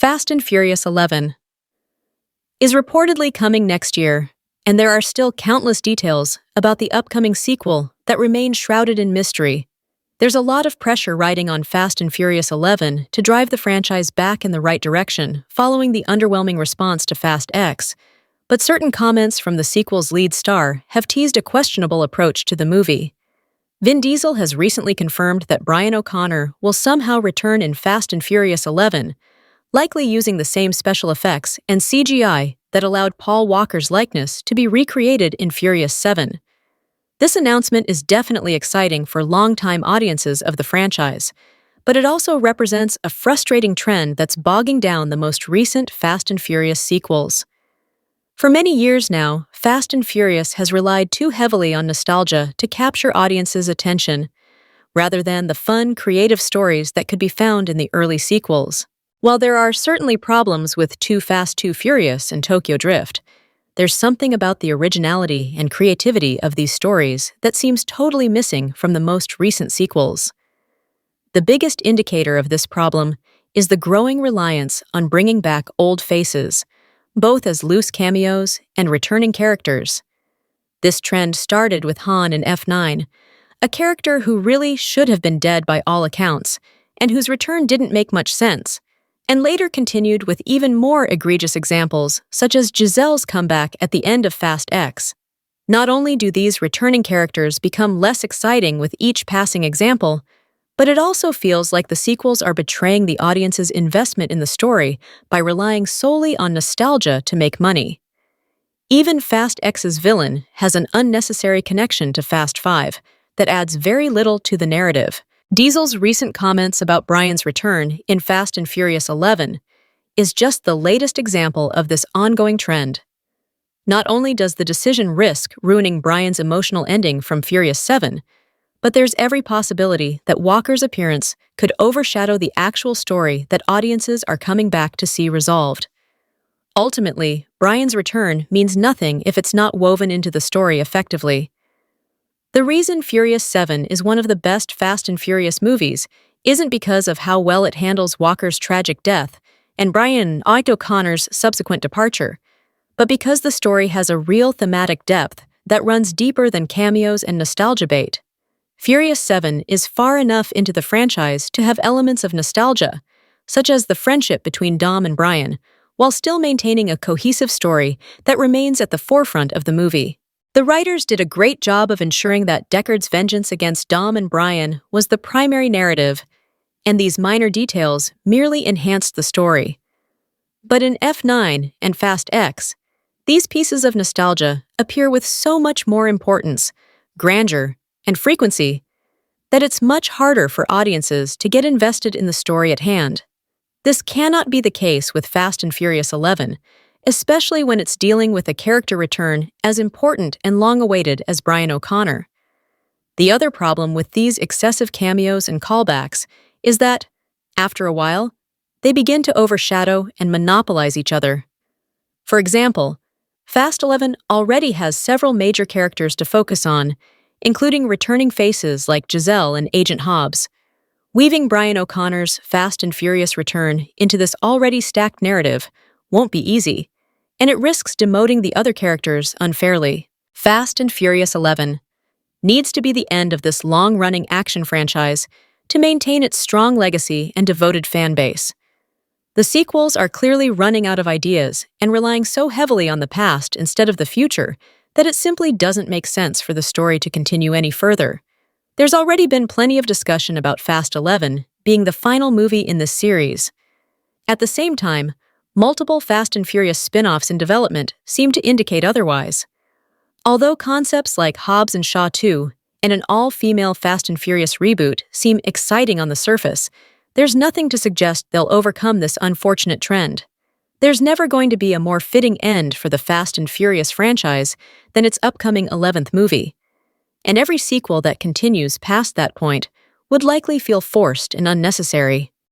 Fast and Furious 11 is reportedly coming next year, and there are still countless details about the upcoming sequel that remain shrouded in mystery. There's a lot of pressure riding on Fast and Furious 11 to drive the franchise back in the right direction following the underwhelming response to Fast X, but certain comments from the sequel's lead star have teased a questionable approach to the movie. Vin Diesel has recently confirmed that Brian O'Connor will somehow return in Fast and Furious 11, likely using the same special effects and CGI that allowed Paul Walker's likeness to be recreated in Furious 7. This announcement is definitely exciting for longtime audiences of the franchise, but it also represents a frustrating trend that's bogging down the most recent Fast and Furious sequels. For many years now, Fast and Furious has relied too heavily on nostalgia to capture audiences' attention, rather than the fun, creative stories that could be found in the early sequels. While there are certainly problems with Too Fast, Too Furious and Tokyo Drift, there's something about the originality and creativity of these stories that seems totally missing from the most recent sequels. The biggest indicator of this problem is the growing reliance on bringing back old faces, both as loose cameos and returning characters. This trend started with Han in F9, a character who really should have been dead by all accounts, and whose return didn't make much sense, and later continued with even more egregious examples, such as Giselle's comeback at the end of Fast X. Not only do these returning characters become less exciting with each passing example, but it also feels like the sequels are betraying the audience's investment in the story by relying solely on nostalgia to make money. Even Fast X's villain has an unnecessary connection to Fast 5 that adds very little to the narrative. Diesel's recent comments about Brian's return in Fast and Furious 11 is just the latest example of this ongoing trend. Not only does the decision risk ruining Brian's emotional ending from Furious 7, but there's every possibility that Walker's appearance could overshadow the actual story that audiences are coming back to see resolved. Ultimately, Brian's return means nothing if it's not woven into the story effectively. The reason Furious 7 is one of the best Fast and Furious movies isn't because of how well it handles Walker's tragic death and Brian O'Connor's subsequent departure, but because the story has a real thematic depth that runs deeper than cameos and nostalgia bait. Furious 7 is far enough into the franchise to have elements of nostalgia, such as the friendship between Dom and Brian, while still maintaining a cohesive story that remains at the forefront of the movie. The writers did a great job of ensuring that Deckard's vengeance against Dom and Brian was the primary narrative, and these minor details merely enhanced the story. But in F9 and Fast X, these pieces of nostalgia appear with so much more importance, grandeur, and frequency that it's much harder for audiences to get invested in the story at hand. This cannot be the case with Fast and Furious 11, especially when it's dealing with a character return as important and long-awaited as Brian O'Connor. The other problem with these excessive cameos and callbacks is that, after a while, they begin to overshadow and monopolize each other. For example, Fast 11 already has several major characters to focus on, including returning faces like Giselle and Agent Hobbs. Weaving Brian O'Connor's Fast and Furious return into this already stacked narrative won't be easy, and it risks demoting the other characters unfairly. Fast and Furious 11 needs to be the end of this long-running action franchise to maintain its strong legacy and devoted fan base. The sequels are clearly running out of ideas and relying so heavily on the past instead of the future that it simply doesn't make sense for the story to continue any further. There's already been plenty of discussion about Fast 11 being the final movie in this series. At the same time, multiple Fast and Furious spin-offs in development seem to indicate otherwise. Although concepts like Hobbs and Shaw 2 and an all-female Fast and Furious reboot seem exciting on the surface, there's nothing to suggest they'll overcome this unfortunate trend. There's never going to be a more fitting end for the Fast and Furious franchise than its upcoming 11th movie, and every sequel that continues past that point would likely feel forced and unnecessary.